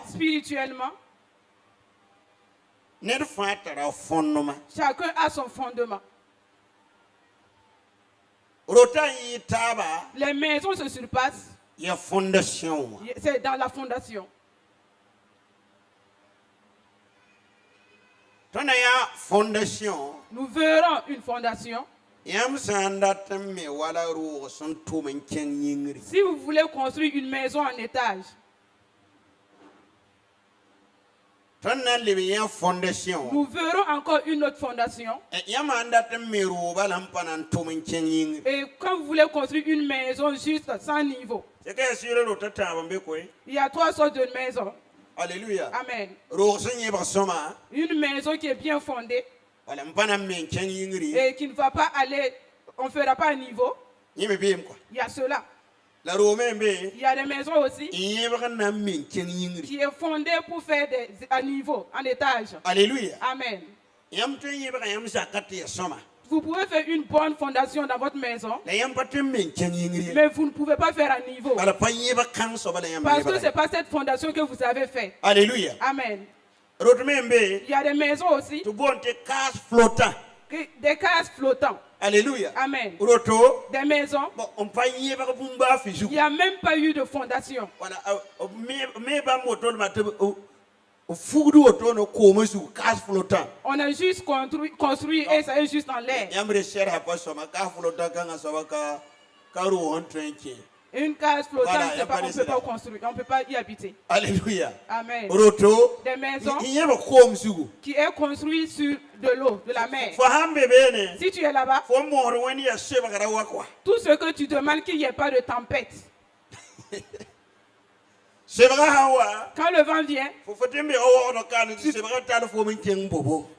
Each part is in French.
Spirituellement, chacun a son fondement. Les maisons se surpassent. C'est dans la fondation. Nous verrons une fondation. Si vous voulez construire une maison en étage, nous verrons encore une autre fondation. Et quand vous voulez construire une maison juste sans niveau, il y a 3 sortes de maisons. Alléluia. Amen. Une maison qui est bien fondée et qui ne va pas aller, on ne fera pas un niveau. Il y a cela. Il y a des maisons aussi qui est fondée pour faire un niveau, un étage. Alléluia. Amen. Vous pouvez faire une bonne fondation dans votre maison, mais vous ne pouvez pas faire un niveau. Parce que ce n'est pas cette fondation que vous avez faite. Alléluia. Amen. Il y a des maisons aussi, des cases flottants. Alléluia. Amen. Des maisons, il n'y a même pas eu de fondation. On a juste construit et ça est juste en l'air. Une case flottante, on ne peut pas construire, on ne peut pas y habiter. Alléluia. Amen. Des maisons qui est construite sur de l'eau, de la mer. Si tu es là-bas, tout ce que tu demandes, qu'il n'y ait pas de tempête. Quand le vent vient,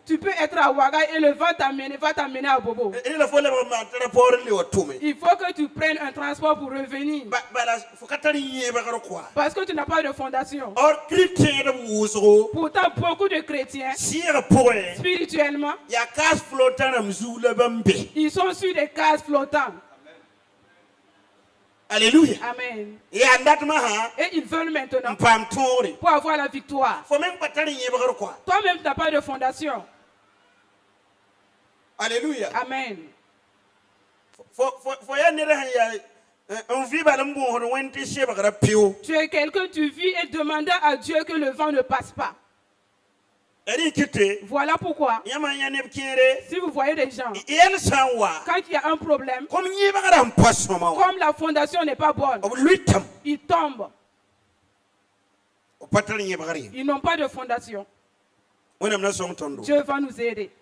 tu peux être à Ouaga et le vent va t'amener à Bobo. Il faut que tu prennes un transport pour revenir. Parce que tu n'as pas de fondation. Pourtant, beaucoup de chrétiens, spirituellement, ils sont sur des cases flottantes. Alléluia. Amen. Et ils veulent maintenant pour avoir la victoire. Toi-même, tu n'as pas de fondation. Alléluia. Amen. Tu es quelqu'un, tu vis et demandes à Dieu que le vent ne passe pas. Voilà pourquoi, si vous voyez des gens, quand il y a un problème, comme la fondation n'est pas bonne, ils tombent. Ils n'ont pas de fondation. Dieu va nous aider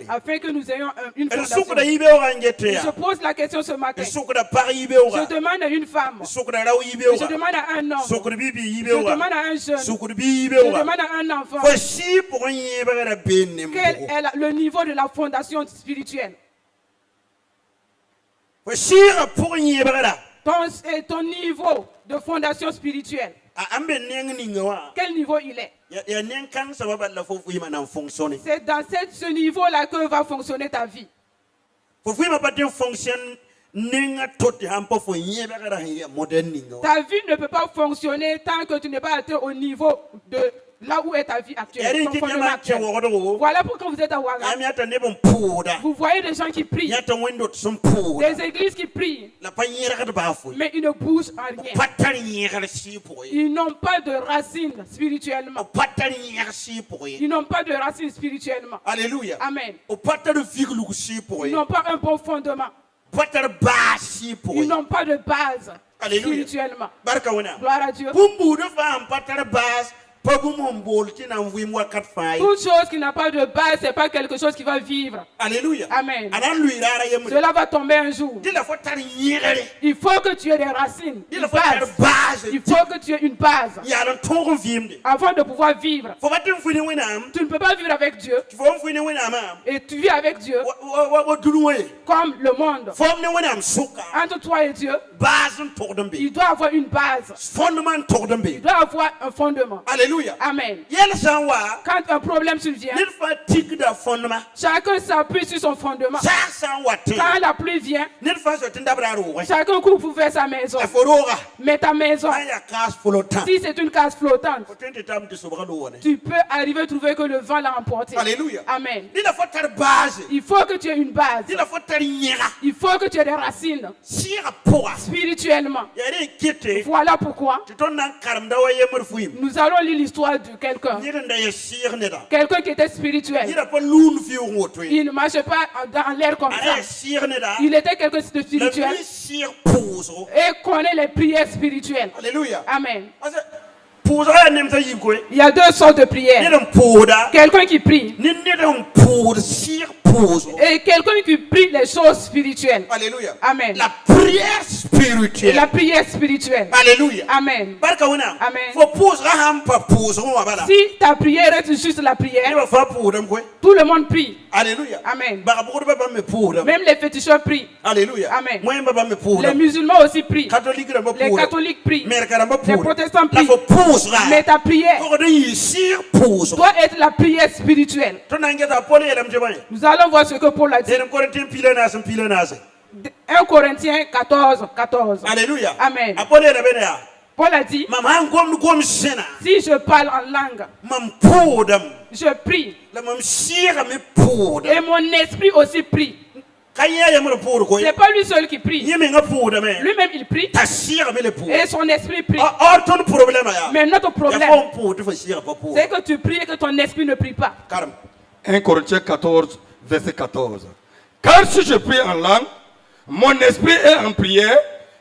afin que nous ayons une fondation. Je pose la question ce matin. Je demande à une femme. Je demande à un homme. Je demande à un jeune. Je demande à un enfant. Quel est le niveau de la fondation spirituelle? Ton niveau de fondation spirituelle. Quel niveau il est? C'est dans ce niveau-là que va fonctionner ta vie. Ta vie ne peut pas fonctionner tant que tu n'es pas atteint au niveau de là où est ta vie actuelle. Voilà pourquoi vous êtes à Ouaga. Vous voyez des gens qui prient, des églises qui prient, mais ils ne bougent en rien. Ils n'ont pas de racines spirituellement. Ils n'ont pas de racines spirituellement. Alléluia. Amen. Ils n'ont pas un bon fondement. Ils n'ont pas de base spirituellement. Gloire à Dieu. Toute chose qui n'a pas de base, c'est pas quelque chose qui va vivre. Alléluia. Amen. Cela va tomber un jour. Il faut que tu aies des racines. Il faut que tu aies une base avant de pouvoir vivre. Tu ne peux pas vivre avec Dieu et tu vis avec Dieu comme le monde. Entre toi et Dieu, il doit avoir une base. Il doit avoir un fondement. Alléluia. Alléluia. Amen. Yel sanwa. Quand un problème survient, Nil fa tig da fondement. chacun s'appuie sur son fondement. Sa sanwa te. Quand la pluie vient, Nil fa so tindabra ro. chacun court pour faire sa maison. Aforoga. Mais ta maison, Aya kas flottant. si c'est une case flottante, Potente tam de sobra do wone. tu peux arriver à trouver que le vent l'a emporté. Alléluia. Amen. Nil fa tar base. Il faut que tu aies une base. Nil fa tar nyera. Il faut que tu aies des racines Sira poa. spirituellement. Yare kete. Voilà pourquoi Ton nan karam da waye murfuim. nous allons lire l'histoire de quelqu'un. Nil nda ye sir neda. Quelqu'un qui était spirituel. Nil pa lun fi ngoto. Il ne marchait pas dans l'air comme ça. Ara sir neda. Il était quelqu'un de Le spirituel sir pouso. et connaît les prières spirituelles. Alléluia. Amen. Pouso ya nem ta yibkoy. Il y a deux sortes de prières. Nil pouda. Quelqu'un qui prie Nil pouda sir pouso. et quelqu'un qui prie les choses spirituelles. Alléluia. Amen. La prière spirituelle. La prière spirituelle. Alléluia. Amen. Barka wona. Amen. Fo pouso ham pa pouso wa bala. Si ta prière est juste la Ni prière, ba fa pouda mkoy. tout le monde prie. Alléluia. Amen. Ba ko ba me pouda. Même les féticheurs prient. Alléluia. Amen. Moi ba me pouda. Les musulmans aussi prient. Catholique ba Les pouda. catholiques prient. Merka ba Les pouda. protestants La prient. fo pouso ra. Mais ta prière Ko de yisir pouso. doit être la prière spirituelle. To nangeta pole elam jebay. Nous allons voir ce que Paul a dit. Denam Corinthien pilenas. 1 Corinthiens 14, 14. Alléluia. Amen. Apole la bena. Paul a dit, Mam han gom sena. si je parle en langue, Mam poudam. je prie. La mam sira me poudam. Et mon esprit aussi prie. Kaya ya mo poudam ko. Ce n'est pas lui seul qui prie. Yeme nga poudam me. Lui-même, il prie. Ta sira me le poudam. Et son esprit prie. Ah ton problème ya. Mais notre Ya problème, fo poudam fa sira pa poudam. c'est que tu pries et que ton esprit ne prie pas. Karam. 1 Corinthiens 14, verset 14. Car si je prie en langue, mon esprit est en prière,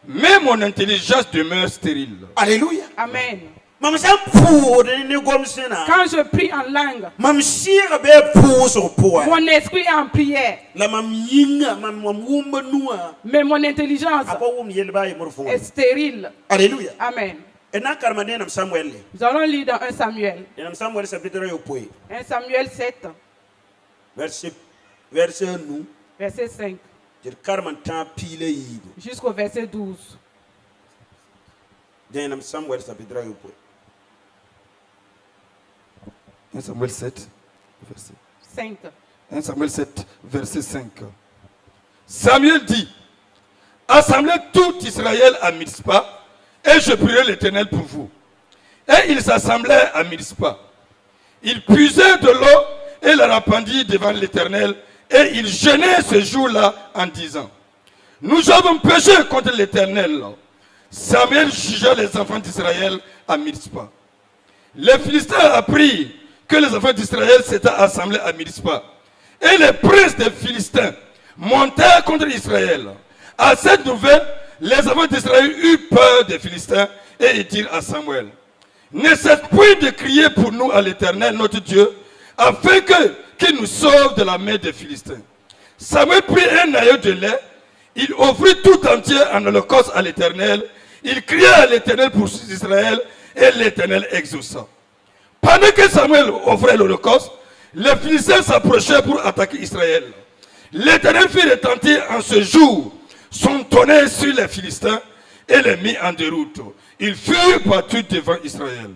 mais mon intelligence demeure stérile. Alléluia. Amen. Mam sam poudam ni gom sena. Quand je prie en langue, Mam sira be pouso poa. mon esprit est en prière, La mam yinga mam wumba nuwa. mais mon intelligence Apa wum yelba ye murfu. est stérile. Alléluia. Amen. Et na karmane nam Samuel. Nous allons lire dans 1 Samuel. Et nam Samuel chapitre yo poe. 1 Samuel 7, Verset nous. verset 5, Dir karman ta pile yibo. jusqu'au verset 12. Et nam Samuel chapitre yo poe. 1 Samuel 7, verset 5. 1 Samuel 7, verset 5. Samuel dit, assemblez tout Israël à Mitzpah, et je prierai l'Éternel pour vous. Et ils s'assemblaient à Mitzpah. Ils puisaient de l'eau et la répandirent devant l'Éternel, et ils jeûnaient ce jour-là en disant, nous avons péché contre l'Éternel. Samuel jugea les enfants d'Israël à Mitzpah. Les Philistins apprirent que les enfants d'Israël s'étaient assemblés à Mitzpah. Et les princes des Philistins montèrent contre Israël. À cette nouvelle, les enfants d'Israël eurent peur des Philistins et ils dirent à Samuel, ne cesse point de crier pour nous à l'Éternel, notre Dieu, afin qu'il nous sauve de la main des Philistins. Samuel prit un agneau de lait, il offrit tout entier en holocauste à l'Éternel, il cria à l'Éternel pour Israël et l'Éternel exauça. Pendant que Samuel offrait l'holocauste, les Philistins s'approchaient pour attaquer Israël. L'Éternel fit retentir en ce jour son tonnerre sur les Philistins et les mit en déroute. Ils furent battus devant Israël.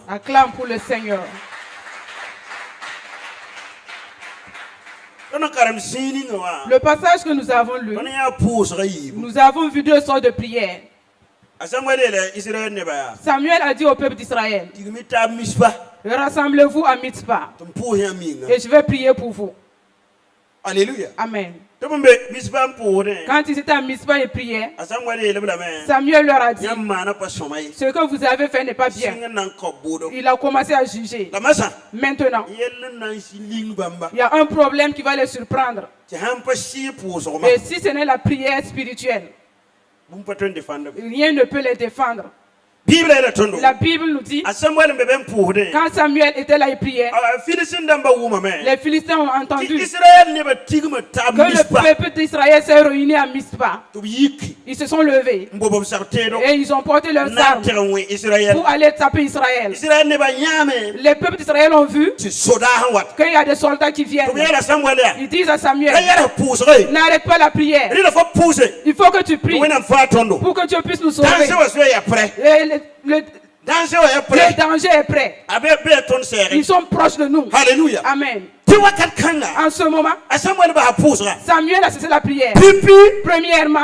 Acclame pour le Seigneur. Le passage que nous avons lu, nous avons vu deux sortes de prières. Samuel a dit au peuple d'Israël, rassemblez-vous à Mitzpah et je vais prier pour vous. Alléluia. Amen. Quand ils étaient à Mitzpah et priaient, Samuel leur a dit, ce que vous avez fait n'est pas bien. Il a commencé à juger. Maintenant, il y a un problème qui va les surprendre. Et si ce n'est la prière spirituelle, rien ne peut les défendre. La Bible nous dit, quand Samuel était là et priait, les Philistins ont entendu que le peuple d'Israël s'est réuni à Mitzpah. Ils se sont levés et ils ont porté leurs armes pour aller taper Israël. Les peuples d'Israël ont vu qu'il y a des soldats qui viennent. Ils disent à Samuel, n'arrête pas la prière. Il faut que tu pries pour que Dieu puisse nous sauver. Et Le danger est prêt. Ils sont proches de nous. Alléluia. Amen. En ce moment, Samuel a cessé la prière. Premièrement,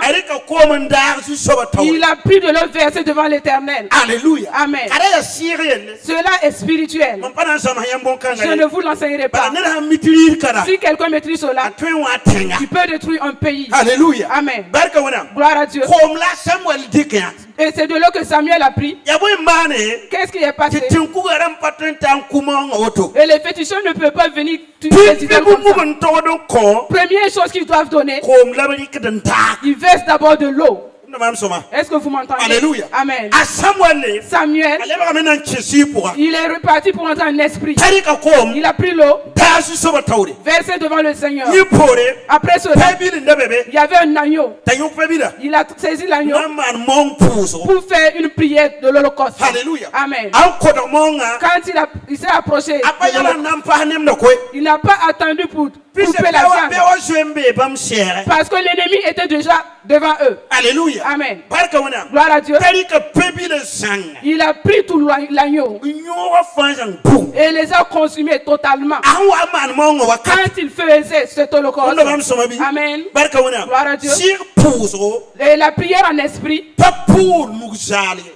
il a pris de l'eau versée devant l'Éternel. Alléluia. Amen. Cela est spirituel. Je ne vous l'enseignerai pas. Si quelqu'un maîtrise cela, il peut détruire un pays. Alléluia. Amen. Gloire à Dieu. Et c'est de l'eau que Samuel a pris. Qu'est-ce qui est passé? Et les féticheurs ne peuvent pas venir tuer les idoles comme ça. Première chose qu'ils doivent donner, ils versent d'abord de l'eau. Est-ce que vous m'entendez? Alléluia. Amen. Samuel, il est reparti pour entrer en esprit. Il a pris l'eau, versé devant le Seigneur. Après cela, il y avait un agneau. Il a saisi l'agneau pour faire une prière de l'Holocauste. Alléluia. Amen. Quand il s'est approché, il n'a pas attendu pour couper la viande. Parce que l'ennemi était déjà devant eux. Alléluia. Amen. Gloire à Dieu. Il a pris tout l'agneau et les a consumés totalement. Quand il faisait cet holocauste. Amen. Gloire à Dieu. Et la prière en esprit,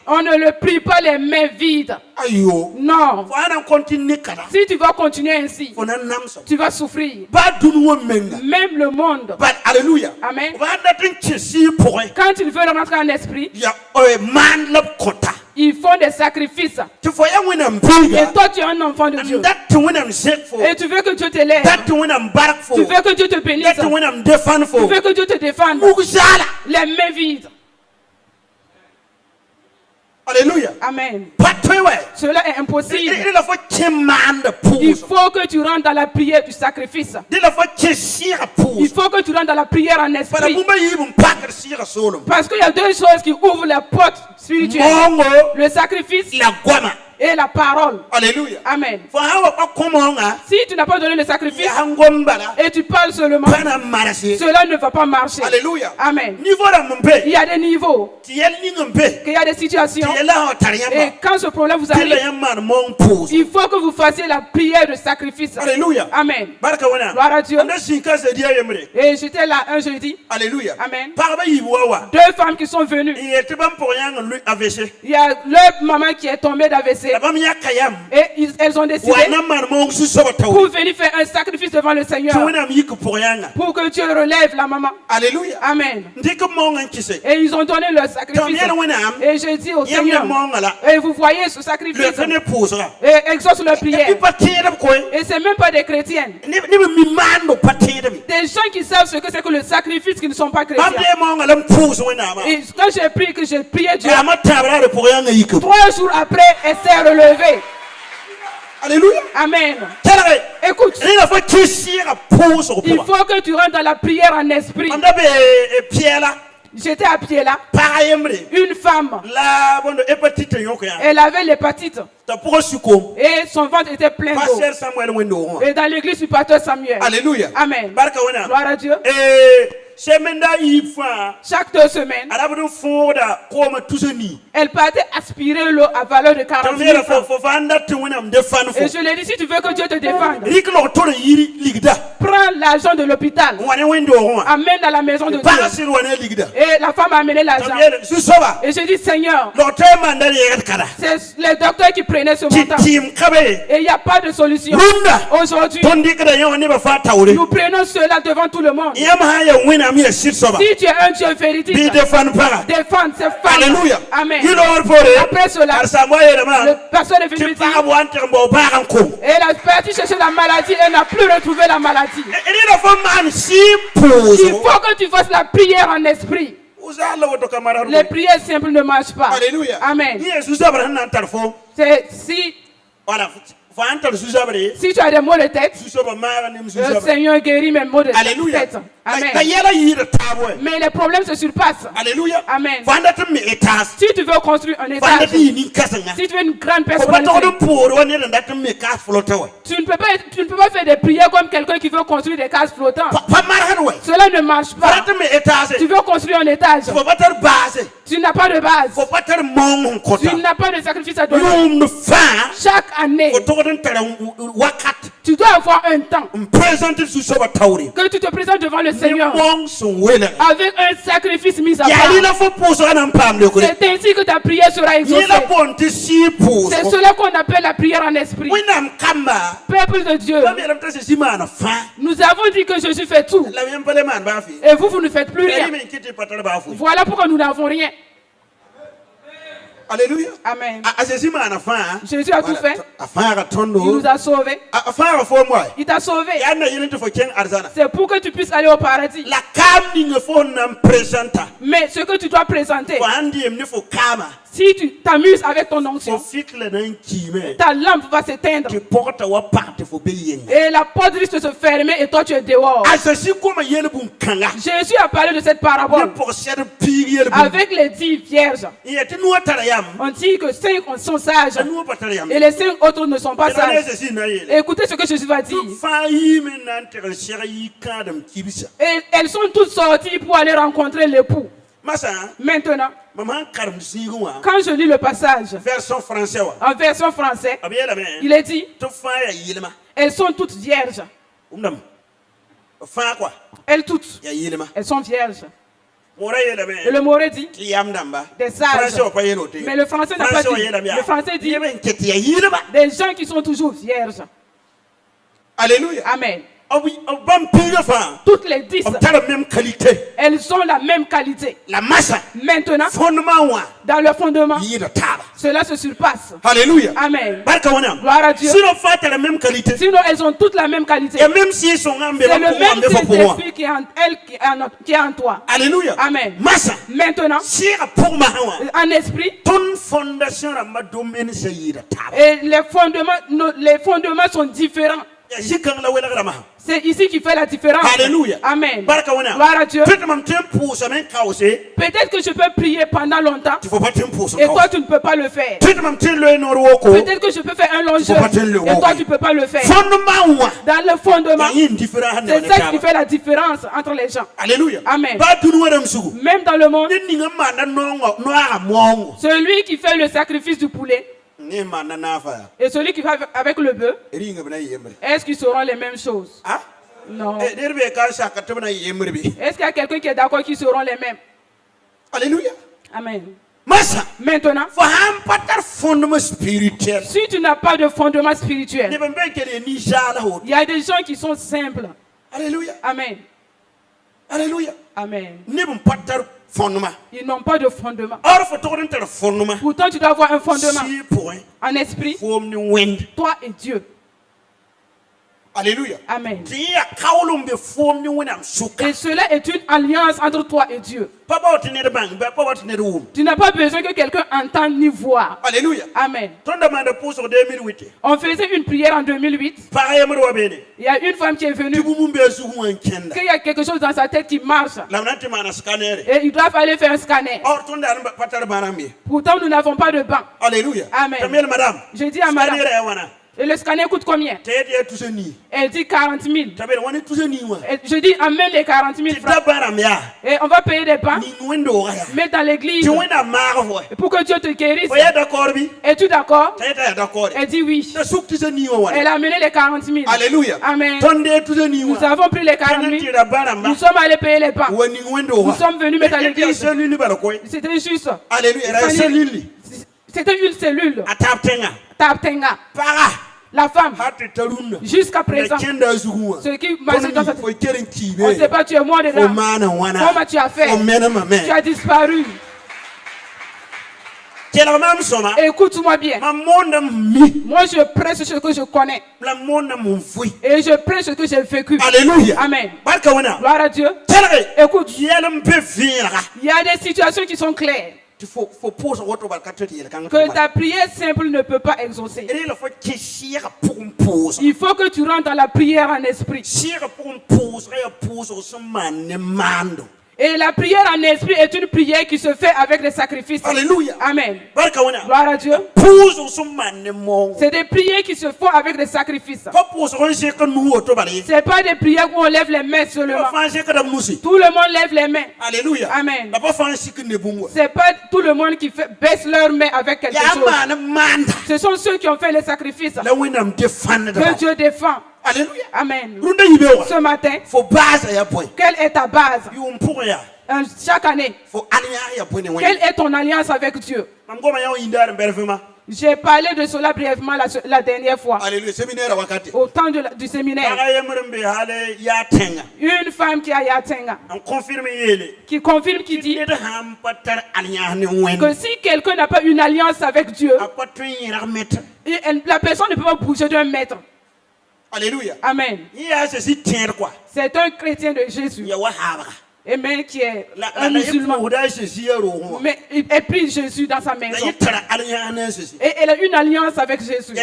on ne le prie pas les mains vides. Non. Si tu vas continuer ainsi, tu vas souffrir. Même le monde. Alléluia. Amen. Quand ils veulent rentrer en esprit, ils font des sacrifices. Et toi, tu es un enfant de Dieu. Et tu veux que Dieu te lève. Tu veux que Dieu te bénisse. Tu veux que Dieu te défende. Les mains vides. Alléluia. Amen. Cela est impossible. Il faut que tu rentres dans la prière du sacrifice. Il faut que tu rentres dans la prière en esprit. Parce qu'il y a deux choses qui ouvrent la porte spirituelle. Le sacrifice et la parole. Alléluia. Amen. Si tu n'as pas donné le sacrifice et tu parles seulement, cela ne va pas marcher. Alléluia. Amen. Il y a des niveaux, il y a des situations. Et quand ce problème vous arrive, il faut que vous fassiez la prière de sacrifice. Alléluia. Amen. Gloire à Dieu. Et j'étais là un jeudi. Alléluia. Amen. Deux femmes qui sont venues. Il y a leur maman qui est tombée d'AVC. Et elles ont décidé pour venir faire un sacrifice devant le Seigneur. Pour que Dieu relève la maman. Alléluia. Amen. Et ils ont donné leur sacrifice. Et j'ai dit au Seigneur, et vous voyez ce sacrifice. Et exauce leur prière. Et c'est même pas des chrétiennes. Des gens qui savent ce que c'est que le sacrifice, qui ne sont pas chrétiens. Et quand j'ai prié, que j'ai prié Dieu, 3 jours après, elle s'est relevée. Alléluia. Amen. Écoute, il faut que tu rentres dans la prière en esprit. J'étais à pied là. Une femme. Elle avait l'hépatite. Et son ventre était plein d'eau. Et dans l'église du pasteur Samuel. Alléluia. Amen. Gloire à Dieu. Chaque 2 semaines, elle partait aspirer l'eau à valeur de 40 000 francs. Et je lui ai dit, si tu veux que Dieu te défende, prends l'argent de l'hôpital, amène dans la maison de Dieu. Et la femme a amené l'argent. Et j'ai dit, Seigneur, c'est les docteurs qui prenaient ce montant. Et il n'y a pas de solution. Aujourd'hui, nous prenons cela devant tout le monde. Si tu es un Dieu véridique, défends ces femmes. Alléluia. Amen. Après cela, le pasteur est venu me dire, et elle a parti chercher la maladie et n'a plus retrouvé la maladie. Il faut que tu fasses la prière en esprit. Les prières simples ne marchent pas. Alléluia. Amen. C'est si tu as des maux de tête, le Seigneur guérit mes maux de tête. Amen. Mais les problèmes se surpassent. Alléluia. Amen. Si tu veux construire un étage, si tu veux une grande personnalité, tu ne peux pas faire des prières comme quelqu'un qui veut construire des cases flottantes. Cela ne marche pas. Tu veux construire un étage, tu n'as pas de base. Tu n'as pas de sacrifice à donner. Chaque année, tu dois avoir un temps que tu te présentes devant le Seigneur avec un sacrifice mis à part. C'est ainsi que ta prière sera exaucée. C'est cela qu'on appelle la prière en esprit. Peuple de Dieu, nous avons dit que Jésus fait tout. Et vous ne faites plus rien. Voilà pourquoi nous n'avons rien. Alléluia. Amen. Jésus a tout fait. Il nous a sauvés. Il t'a sauvé. C'est pour que tu puisses aller au paradis. Mais ce que tu dois présenter, si tu t'amuses avec ton onction, ta lampe va s'éteindre. Et la porte risque de se fermer et toi tu es dehors. Jésus a parlé de cette parabole avec les 10 vierges. On dit que 5 sont sages et les 5 autres ne sont pas sages. Écoutez ce que Jésus va dire. Et elles sont toutes sorties pour aller rencontrer l'époux. Maintenant, quand je lis le passage en version française, il est dit, elles sont toutes vierges. Elles toutes, elles sont vierges. Et le Moré dit des sages. Mais le français n'a pas dit. Le français dit des gens qui sont toujours vierges. Alléluia. Amen. Toutes les 10, elles ont la même qualité. Maintenant, dans le fondement, cela se surpasse. Alléluia. Amen. Gloire à Dieu. Sinon, elles ont toutes la même qualité. C'est le même Saint-Esprit qui est en elle, qui est en toi. Alléluia. Amen. Maintenant, en esprit, et les fondements sont différents. C'est ici qui fait la différence. Alléluia. Amen. Gloire à Dieu. Peut-être que je peux prier pendant longtemps et toi tu ne peux pas le faire. Peut-être que je peux faire un long jeûne et toi tu ne peux pas le faire. Dans le fondement, c'est ça qui fait la différence entre les gens. Alléluia. Amen. Même dans le monde, celui qui fait le sacrifice du poulet et celui qui va avec le bœuf, est-ce qu'ils seront les mêmes choses? Non. Est-ce qu'il y a quelqu'un qui est d'accord qu'ils seront les mêmes? Alléluia. Amen. Maintenant, si tu n'as pas de fondement spirituel, il y a des gens qui sont simples. Alléluia. Amen. Alléluia. Amen. Fondement. Ils n'ont pas de fondement. Pourtant, tu dois avoir un fondement en esprit, toi et Dieu. Alléluia. Amen. Et cela est une alliance entre toi et Dieu. Tu n'as pas besoin que quelqu'un entende ni voie. Alléluia. Amen. On faisait une prière en 2008. Il y a une femme qui est venue. Qu'il y a quelque chose dans sa tête qui marche. Et ils doivent aller faire un scanner. Pourtant, nous n'avons pas de banc. Alléluia. Amen. Je dis à madame. Et le scanner coûte combien? Elle dit 40 000. Et je dis, amène les 40 000 francs. Et on va payer des bancs. Mais dans l'église. Pour que Dieu te guérisse. Es-tu d'accord? Elle dit oui. Elle a amené les 40 000. Alléluia. Amen. Nous avons pris les 40 000. Nous sommes allés payer les bancs. Nous sommes venus mettre à l'église. C'était juste. C'était une cellule. Taptenga. La femme, jusqu'à présent, ce qui m'a dit dans cette... On ne sait pas, tu es mort dedans. Comment tu as fait? Tu as disparu. Écoute-moi bien. Moi, je prêche ce que je connais. Et je prêche ce que j'ai vécu. Alléluia. Amen. Gloire à Dieu. Écoute, il y a des situations qui sont claires. que ta prière simple ne peut pas exaucer. Il faut que tu rentres dans la prière en esprit. Et la prière en esprit est une prière qui se fait avec les sacrifices. Alléluia. Amen. Gloire à Dieu. C'est des prières qui se font avec des sacrifices. C'est pas des prières où on lève les mains seulement. Tout le monde lève les mains. Alléluia. Amen. C'est pas tout le monde qui baisse leurs mains avec quelque chose. Ce sont ceux qui ont fait les sacrifices que Dieu défend. Alléluia. Amen. Ce matin, quelle est ta base? Chaque année, quelle est ton alliance avec Dieu? J'ai parlé de cela brièvement la dernière fois. Alléluia. Au temps du séminaire. Une femme qui a Yatenga, qui confirme, qui dit que si quelqu'un n'a pas une alliance avec Dieu, la personne ne peut pas bouger d'un mètre. Alléluia. Amen. C'est un chrétien de Jésus. Amen, qui est un musulman. Mais il a pris Jésus dans sa maison. Et elle a une alliance avec Jésus.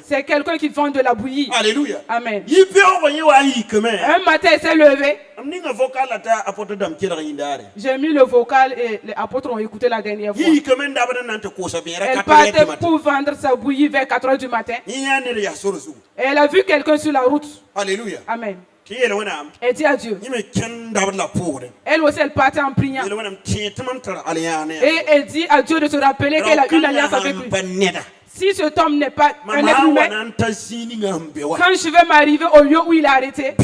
C'est quelqu'un qui vend de la bouillie. Alléluia. Amen. Un matin, il s'est levé. J'ai mis le vocal et les apôtres ont écouté la dernière fois. Elle partait pour vendre sa bouillie vers 4 h du matin. Et elle a vu quelqu'un sur la route. Alléluia. Amen. Elle dit à Dieu. Elle aussi, elle partait en priant. Et elle dit à Dieu de se rappeler qu'elle a une alliance avec lui. Si cet homme n'est pas un être humain, quand je vais m'arriver au lieu où il est arrêté,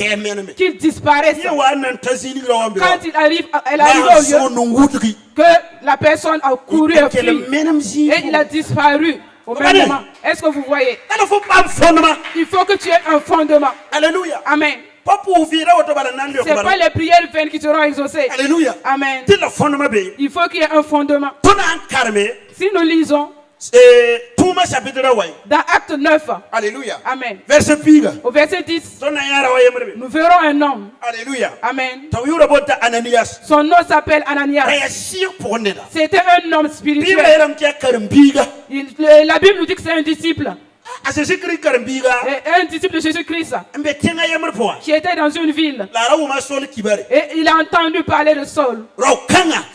qu'il disparaisse. Quand elle arrive au lieu, que la personne a couru et fui, et il a disparu au même moment. Est-ce que vous voyez? Il faut que tu aies un fondement. Alléluia. Amen. Ce n'est pas les prières vaines qui seront exaucées. Alléluia. Amen. Il faut qu'il y ait un fondement. Si nous lisons dans Acte 9, Alléluia. Amen. Verset au verset 10, nous verrons un homme. Alléluia. Amen. Son nom s'appelle Ananias. C'était un homme spirituel. La Bible nous dit que c'est un disciple. Un disciple de Jésus-Christ qui était dans une ville et il a entendu parler de Saul.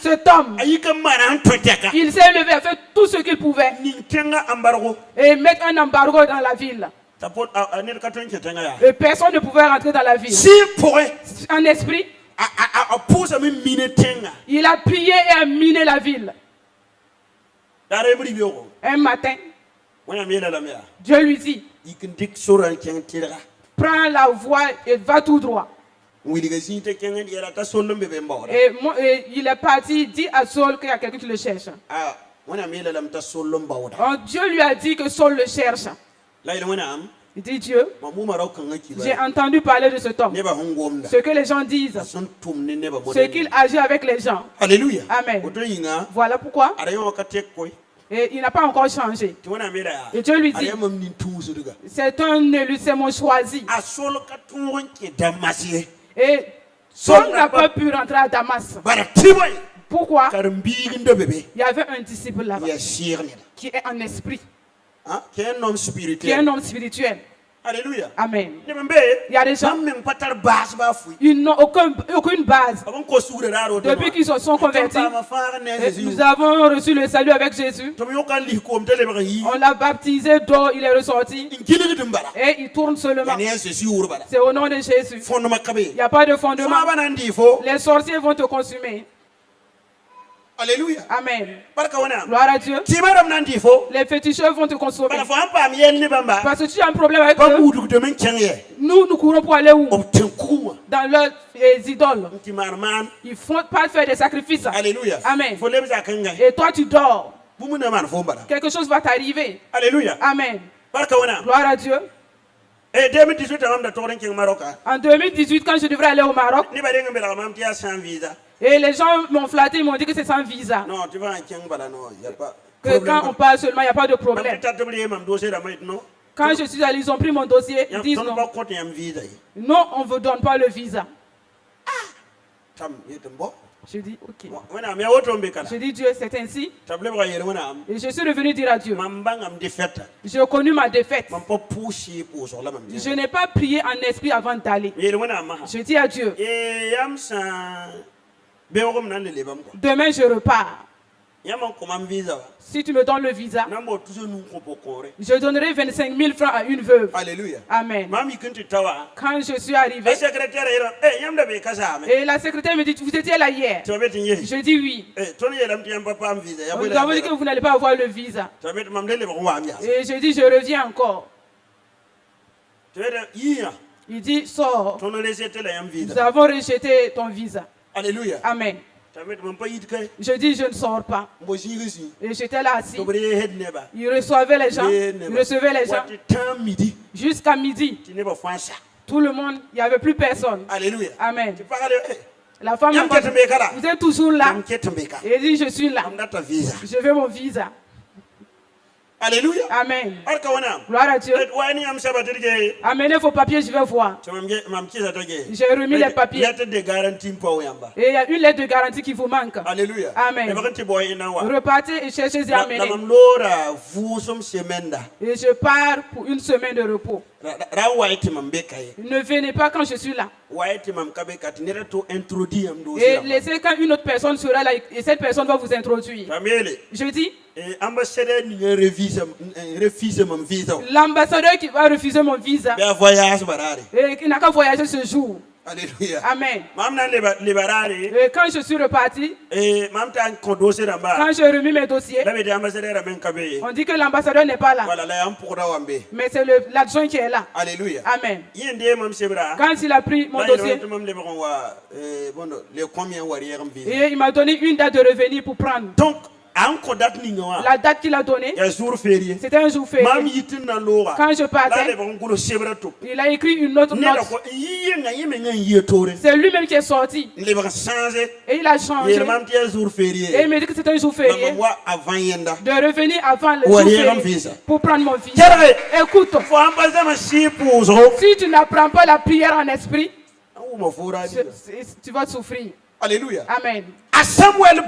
Cet homme, il s'est levé à faire tout ce qu'il pouvait et mettre un embargo dans la ville. Et personne ne pouvait rentrer dans la ville. En esprit, il a prié et a miné la ville. Un matin, Dieu lui dit, prends la voie et va tout droit. Et il est parti, dit à Saul qu'il y a quelqu'un qui le cherche. Dieu lui a dit que Saul le cherche. Il dit Dieu, j'ai entendu parler de cet homme. Ce que les gens disent, ce qu'il agit avec les gens. Alléluia. Amen. Voilà pourquoi. Et il n'a pas encore changé. Et Dieu lui dit, c'est un élu, c'est mon choisi. Et Saul n'a pas pu rentrer à Damas. Pourquoi? Il y avait un disciple là-bas qui est en esprit, qui est un homme spirituel. Alléluia. Amen. Il y a des gens, ils n'ont aucune base. Depuis qu'ils se sont convertis, nous avons reçu le salut avec Jésus. On l'a baptisé d'eau, il est ressorti. Et il tourne seulement. C'est au nom de Jésus. Il n'y a pas de fondement. Les sorciers vont te consumer. Alléluia. Amen. Gloire à Dieu. Les féticheurs vont te consommer. Parce que tu as un problème avec eux. Nous courons pour aller où? Dans leurs idoles. Ils ne font pas faire des sacrifices. Alléluia. Amen. Et toi tu dors. Quelque chose va t'arriver. Alléluia. Amen. Gloire à Dieu. En 2018, quand je devrais aller au Maroc, et les gens m'ont flatté, ils m'ont dit que c'est sans visa. Non, tu vas y a pas. Que quand on parle seulement, il n'y a pas de problème. Quand je suis allé, ils ont pris mon dossier, ils disent non. Non, on ne vous donne pas le visa. Je dis, ok. Je dis, Dieu, c'est ainsi. Et je suis revenu dire à Dieu, j'ai connu ma défaite. Je n'ai pas prié en esprit avant d'aller. Je dis à Dieu, demain je repars. Si tu me donnes le visa, je donnerai 25 000 francs à une veuve. Alléluia. Amen. Quand je suis arrivé, et la secrétaire me dit, vous étiez là hier. Je dis oui. Nous avons dit que vous n'allez pas avoir le visa. Et je dis, je reviens encore. Il dit, sors. Nous avons rejeté ton visa. Alléluia. Amen. Je dis, je ne sors pas. Et j'étais là assis. Il recevait les gens. Jusqu'à midi. Tout le monde, il n'y avait plus personne. Alléluia. Amen. La femme m'a dit, vous êtes toujours là. Et il dit, je suis là. Je veux mon visa. Alléluia. Amen. Gloire à Dieu. Amenez vos papiers, je vais voir. J'ai remis les papiers. Et il y a une lettre de garantie qui vous manque. Alléluia. Amen. Repartez et cherchez à amener. Et je pars pour une semaine de repos. Ne venez pas quand je suis là. Et laissez quand une autre personne sera là et cette personne va vous introduire. Je dis, l'ambassadeur qui va refuser mon visa et qui n'a qu'à voyager ce jour. Alléluia. Amen. Et quand je suis reparti, quand j'ai remis mes dossiers, on dit que l'ambassadeur n'est pas là. Mais c'est l'adjoint qui est là. Alléluia. Amen. Quand il a pris mon dossier, et il m'a donné une date de revenir pour prendre. Donc, la date qu'il a donnée, c'était un jour férié. Quand je partais, il a écrit une autre note. C'est lui-même qui est sorti. Et il a changé. Et il me dit que c'était un jour férié. De revenir avant le jour férié pour prendre mon visa. Écoute, si tu n'apprends pas la prière en esprit, tu vas souffrir. Alléluia. Amen. Samuel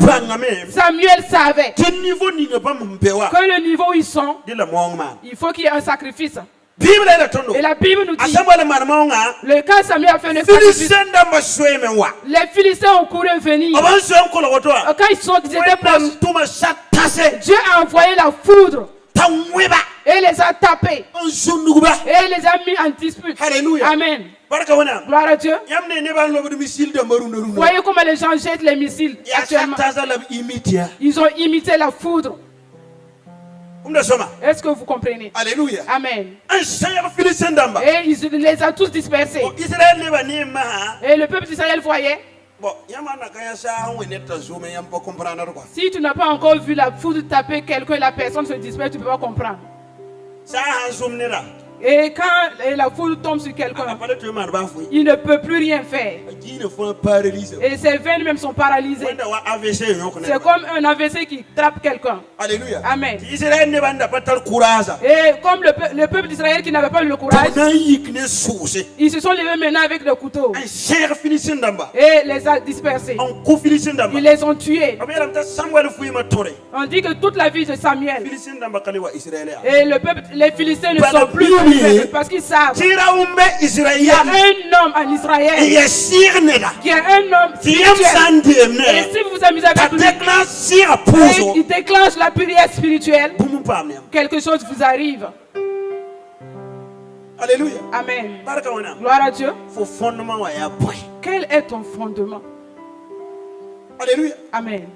savait que le niveau où ils sont, il faut qu'il y ait un sacrifice. Et la Bible nous dit, le quand Samuel a fait le sacrifice, les Philistins ont couru venir. Quand ils étaient proches, Dieu a envoyé la foudre et les a tapés et les a mis en dispute. Amen. Gloire à Dieu. Voyez comment les gens jettent les missiles actuellement. Ils ont imité la foudre. Est-ce que vous comprenez? Alléluia. Amen. Et il les a tous dispersés. Et le peuple d'Israël voyait. Si tu n'as pas encore vu la foudre taper quelqu'un et la personne se disperse, tu ne peux pas comprendre. Et quand la foudre tombe sur quelqu'un, il ne peut plus rien faire. Et ses veines même sont paralysées. C'est comme un AVC qui trappe quelqu'un. Alléluia. Amen. Et comme le peuple d'Israël qui n'avait pas le courage, ils se sont levés maintenant avec le couteau. Et les a dispersés. Ils les ont tués. On dit que toute la vie de Samuel et le peuple, les Philistins ne sont plus parce qu'ils savent qu'il y a un homme en Israël qui est un homme spirituel. Et si vous vous amusez avec lui, il déclenche la prière spirituelle, quelque chose vous arrive. Alléluia. Amen. Gloire à Dieu. Quel est ton fondement? Alléluia. Amen.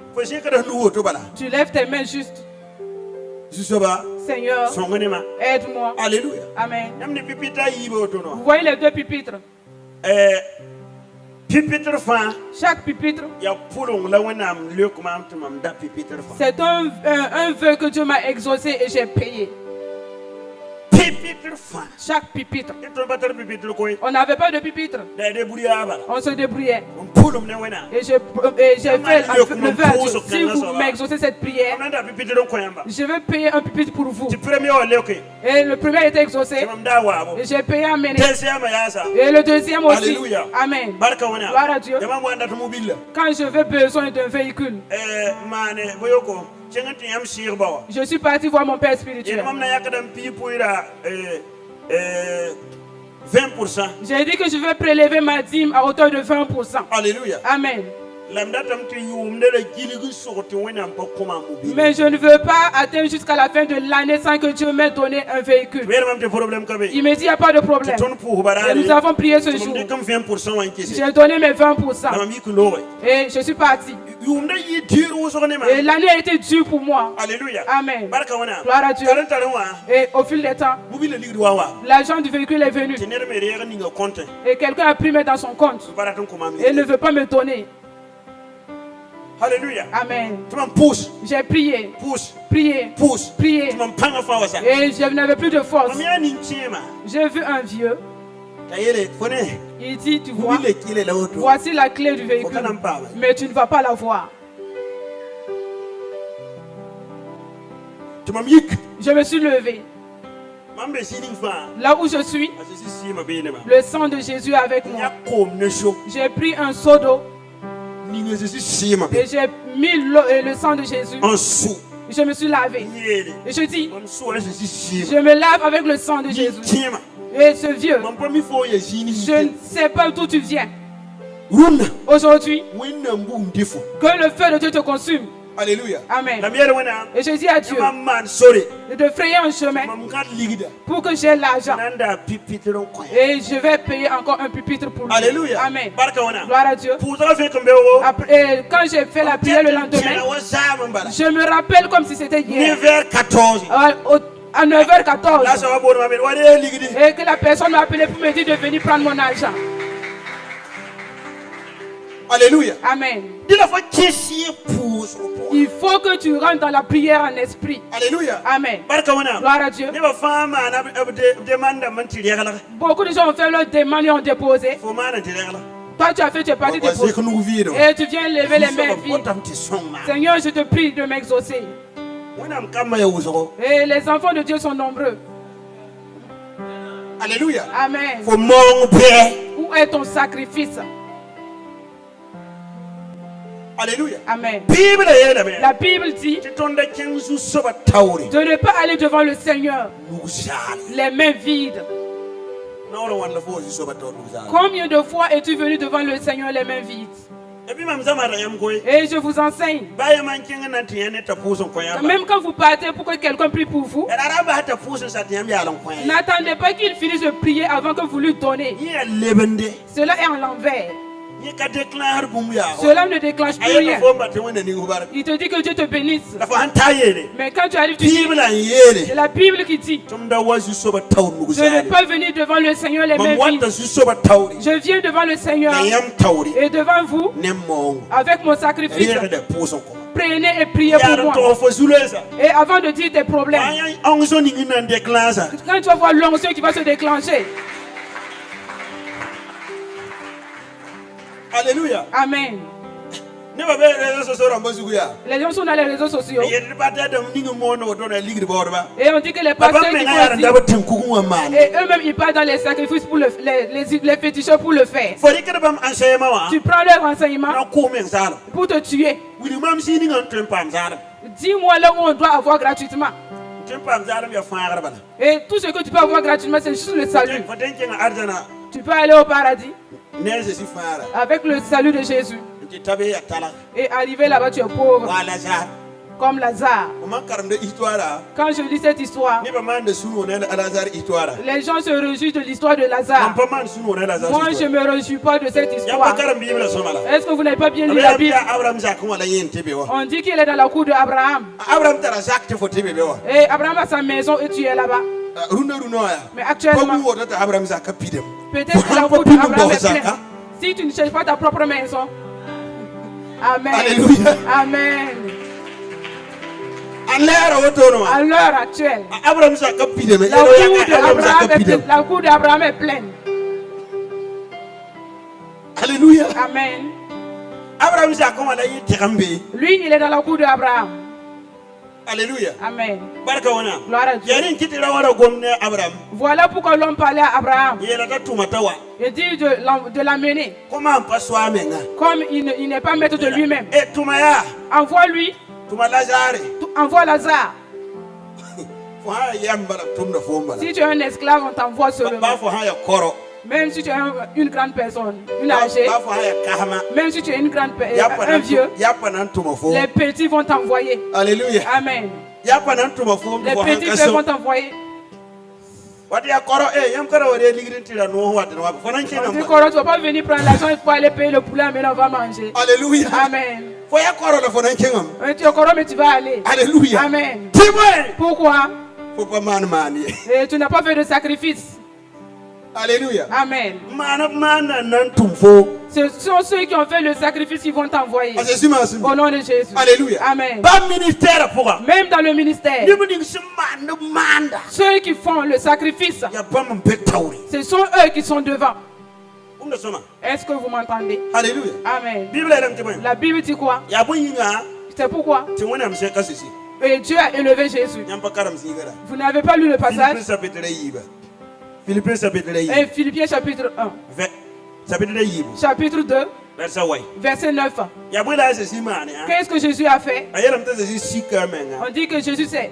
Tu lèves tes mains juste. Seigneur, aide-moi. Alléluia. Amen. Vous voyez les deux pupitres? Chaque pupitre, c'est un vœu que Dieu m'a exaucé et j'ai payé. Chaque pupitre. On n'avait pas de pupitre. On se débrouillait. Et j'ai fait le vœu à Dieu. Si vous m'exaucez cette prière, je vais payer un pupitre pour vous. Et le premier était exaucé. Et j'ai payé un ménage. Et le deuxième aussi. Alléluia. Amen. Gloire à Dieu. Quand je veux besoin d'un véhicule, je suis parti voir mon père spirituel. 20%. J'ai dit que je vais prélever ma dîme à hauteur de 20%. Alléluia. Amen. Mais je ne veux pas atteindre jusqu'à la fin de l'année sans que Dieu m'ait donné un véhicule. Il me dit, il n'y a pas de problème. Et nous avons prié ce jour. J'ai donné mes 20%. Et je suis parti. Et l'année a été dure pour moi. Alléluia. Amen. Gloire à Dieu. Et au fil des temps, l'agent du véhicule est venu. Et quelqu'un a pris dans son compte. Et ne veut pas me donner. Alléluia. Amen. J'ai prié. Prié. Prié. Et je n'avais plus de force. J'ai vu un vieux. Il dit, tu vois, voici la clé du véhicule. Mais tu ne vas pas la voir. Je me suis levé. Là où je suis, le sang de Jésus est avec moi. J'ai pris un seau d'eau. Et j'ai mis le sang de Jésus. Je me suis lavé. Et je dis, je me lave avec le sang de Jésus. Et ce vieux, je ne sais pas d'où tu viens. Aujourd'hui, que le feu de Dieu te consume. Alléluia. Amen. Et je dis à Dieu de frayer un chemin pour que j'ai l'argent. Et je vais payer encore un pupitre pour lui. Alléluia. Amen. Gloire à Dieu. Après, quand j'ai fait la prière le lendemain, je me rappelle comme si c'était hier. À 9h14. Et que la personne m'a appelé pour me dire de venir prendre mon argent. Alléluia. Amen. Il faut que tu rentres dans la prière en esprit. Alléluia. Amen. Gloire à Dieu. Beaucoup de gens ont fait leur demande et ont déposé. Toi, tu as fait, tu es parti déposer. Et tu viens lever les mains vides. Seigneur, je te prie de m'exaucer. Et les enfants de Dieu sont nombreux. Alléluia. Amen. Où est ton sacrifice? Alléluia. Amen. La Bible dit de ne pas aller devant le Seigneur les mains vides. Combien de fois es-tu venu devant le Seigneur les mains vides? Et je vous enseigne. Même quand vous partez pour que quelqu'un prie pour vous, n'attendez pas qu'il finisse de prier avant que vous lui donnez. Cela est en l'envers. Cela ne déclenche plus rien. Il te dit que Dieu te bénisse. Mais quand tu arrives, tu dis, c'est la Bible qui dit, je ne peux pas venir devant le Seigneur les mains vides. Je viens devant le Seigneur et devant vous avec mon sacrifice. Prenez et priez pour moi. Et avant de dire tes problèmes, quand tu vas voir l'onction qui va se déclencher. Alléluia. Amen. Les gens sont dans les réseaux sociaux. Et on dit que les pasteurs qui font et eux-mêmes ils partent dans les sacrifices pour les féticheurs pour le faire. Tu prends leur renseignement pour te tuer. Dis-moi là où on doit avoir gratuitement. Et tout ce que tu peux avoir gratuitement, c'est juste le salut. Tu peux aller au paradis avec le salut de Jésus. Et arriver là-bas, tu es pauvre. Comme Lazare. Quand je lis cette histoire, les gens se réjouissent de l'histoire de Lazare. Moi, je ne me réjouis pas de cette histoire. Est-ce que vous n'avez pas bien lu la Bible? On dit qu'il est dans la cour d'Abraham. Et Abraham a sa maison et tu es là-bas. Mais actuellement, peut-être que la cour d'Abraham est pleine. Si tu ne cherches pas ta propre maison. Amen. Alléluia. Amen. À l'heure actuelle, la cour d'Abraham est pleine. Alléluia. Amen. Lui, il est dans la cour d'Abraham. Alléluia. Amen. Gloire à Dieu. Voilà pourquoi l'homme parlait à Abraham. Il dit de l'amener. Comme il n'est pas maître de lui-même. Envoie-lui. Envoie Lazare. Si tu es un esclave, on t'envoie seulement. Même si tu es une grande personne, une âgée, même si tu es un vieux, les petits vont t'envoyer. Alléluia. Amen. Les petits frères vont t'envoyer. Tu ne vas pas venir prendre l'argent pour aller payer le poulet, mais on va manger. Alléluia. Amen. Mais tu vas aller. Alléluia. Amen. Pourquoi? Et tu n'as pas fait de sacrifice. Alléluia. Amen. Ce sont ceux qui ont fait le sacrifice qui vont t'envoyer. Au nom de Jésus. Alléluia. Amen. Même dans le ministère, ceux qui font le sacrifice, ce sont eux qui sont devant. Est-ce que vous m'entendez? Alléluia. Amen. La Bible dit quoi? C'est pourquoi et Dieu a élevé Jésus. Vous n'avez pas lu le passage? Et Philippiens chapitre 1. Chapitre 2. Verset 9. Qu'est-ce que Jésus a fait? On dit que Jésus s'est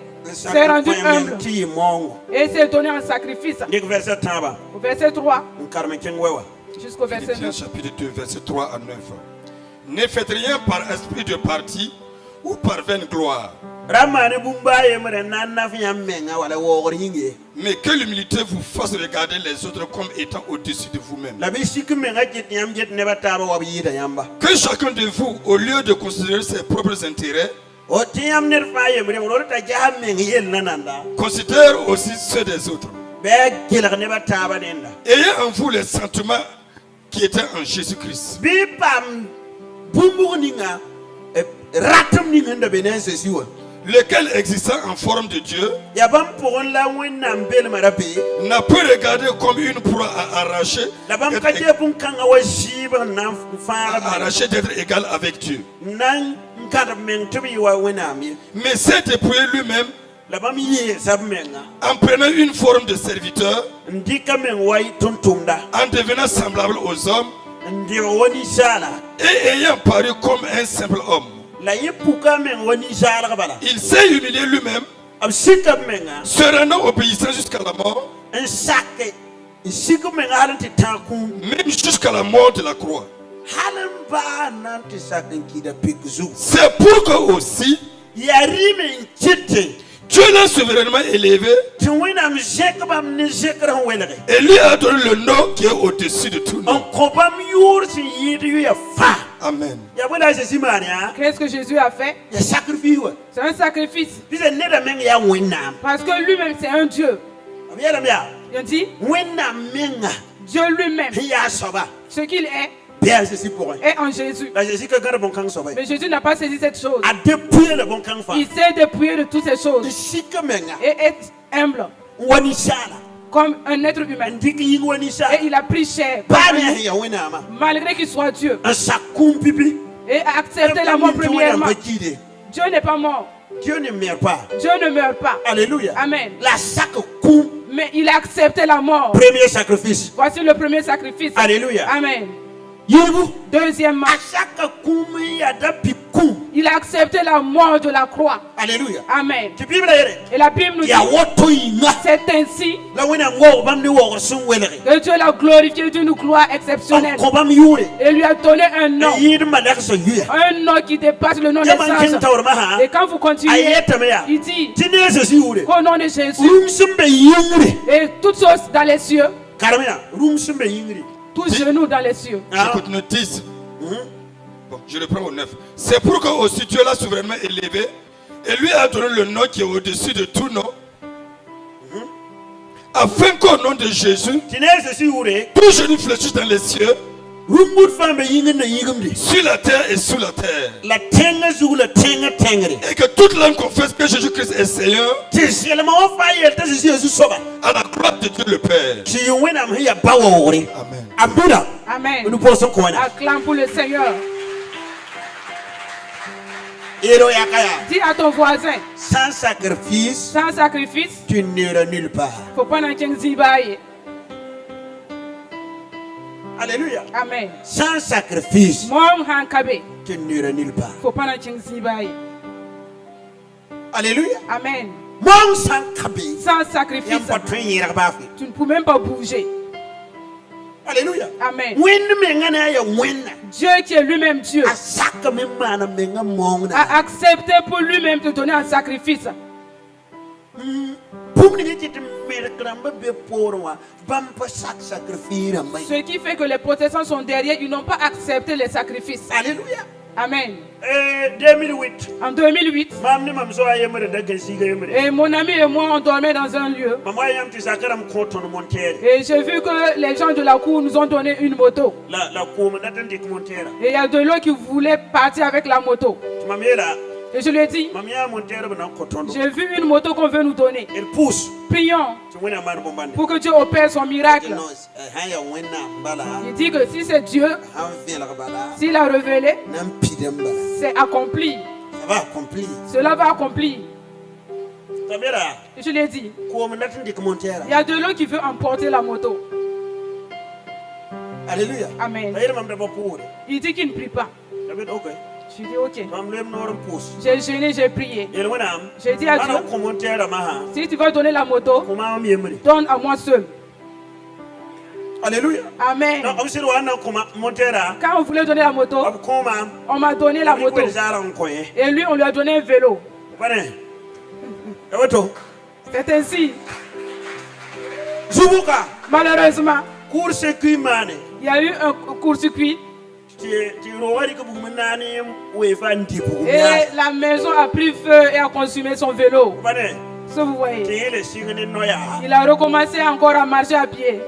rendu humble et s'est donné en sacrifice. Verset 3 jusqu'au verset 9. Chapitre 2, verset 3 à 9. Ne faites rien par esprit de parti ou par vaine gloire, mais que l'humilité vous fasse regarder les autres comme étant au-dessus de vous-même. Que chacun de vous, au lieu de considérer ses propres intérêts, considère aussi ceux des autres. Ayez en vous les sentiments qui étaient en Jésus-Christ, lequel existant en forme de Dieu n'a pu regarder comme une proie à arracher d'être égal avec Dieu, mais s'est dépouillé lui-même en prenant une forme de serviteur, en devenant semblable aux hommes et ayant paru comme un simple homme. Il s'est humilié lui-même, se rendant obéissant jusqu'à la mort, même jusqu'à la mort de la croix. C'est pourquoi aussi Dieu l'a souverainement élevé et lui a donné le nom qui est au-dessus de tout nom. Amen. Qu'est-ce que Jésus a fait? C'est un sacrifice. Parce que lui-même c'est un Dieu. Il dit Dieu lui-même, ce qu'il est en Jésus. Mais Jésus n'a pas saisi cette chose. Il s'est dépouillé de toutes ces choses et est humble comme un être humain. Et il a pris chair malgré qu'il soit Dieu et a accepté la mort premièrement. Dieu n'est pas mort. Dieu ne meurt pas. Dieu ne meurt pas. Alléluia. Amen. La mais il a accepté la mort. Premier sacrifice. Voici le premier sacrifice. Alléluia. Amen. Deuxièmement, il a accepté la mort de la croix. Alléluia. Amen. Et la Bible nous dit c'est ainsi que Dieu l'a glorifié d'une gloire exceptionnelle et lui a donné un nom qui dépasse le nom des anges. Et quand vous continuez, il dit qu'au nom de Jésus et toutes choses dans les cieux, tous genoux dans les cieux. Écoute, nous 10. Bon, je reprends au 9. C'est pourquoi aussi Dieu l'a souverainement élevé et lui a donné le nom qui est au-dessus de tout nom, afin qu'au nom de Jésus, tout genou fléchisse dans les cieux sur la terre et sous la terre. La tenga zu la tenga tengri. Et que toute langue confesse que Jésus-Christ est Seigneur à la gloire de Dieu le Père. Amen. Amen. Nous pensons qu'on a. Acclame pour le Seigneur. Dis Dis à ton voisin, sans sacrifice, sans sacrifice, tu n'iras nulle part. faut pas n'en tenir zibaye. Alléluia. Amen. Sans sacrifice, Mon hankabe, tu n'iras nulle part. faut pas n'en tenir zibaye. Alléluia. Amen. Mon sang kabi. Sans sacrifice, tu ne peux même pas bouger. Alléluia. Amen. Amen. Dieu qui est lui-même Dieu a accepté pour lui-même de donner un sacrifice. Ce qui fait que les protestants sont derrière, ils n'ont pas accepté les sacrifices. Alléluia. Amen. 2008. En 2008, et mon ami et moi, on dormait dans un lieu. Et j'ai vu que les gens de la cour nous ont donné une moto. Et il y a de l'autre qui voulaient partir avec la moto. Et je lui ai dit, j'ai vu une moto qu'on veut nous donner. Prions pour que Dieu opère son miracle. Il dit que si c'est Dieu, s'il a révélé, c'est accompli. Cela va accomplir. Et je lui ai dit, il y a de l'autre qui veut emporter la moto. Alléluia. Amen. Il dit qu'il ne prie pas. Je dis ok. J'ai jeûné, j'ai prié. J'ai dit à Dieu, si tu vas donner la moto, donne à moi seul. Alléluia. Amen. Quand on voulait donner la moto, on m'a donné la moto. Et lui, on lui a donné un vélo. C'est ainsi. Malheureusement, il y a eu un court-circuit. Et la maison a pris feu et a consumé son vélo. Si vous voyez, il a recommencé encore à marcher à pied.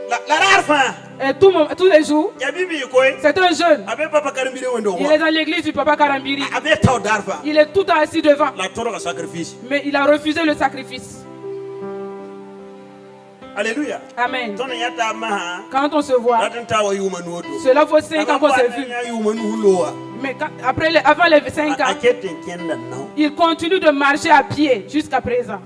Et tous les jours, c'est un jeune. Il est dans l'église du Papa Karambiri. Il est tout assis devant. Mais il a refusé le sacrifice. Alléluia. Amen. Quand on se voit, cela fait 5 ans qu'on s'est vu. Mais avant les 5 ans, il continue de marcher à pied jusqu'à présent.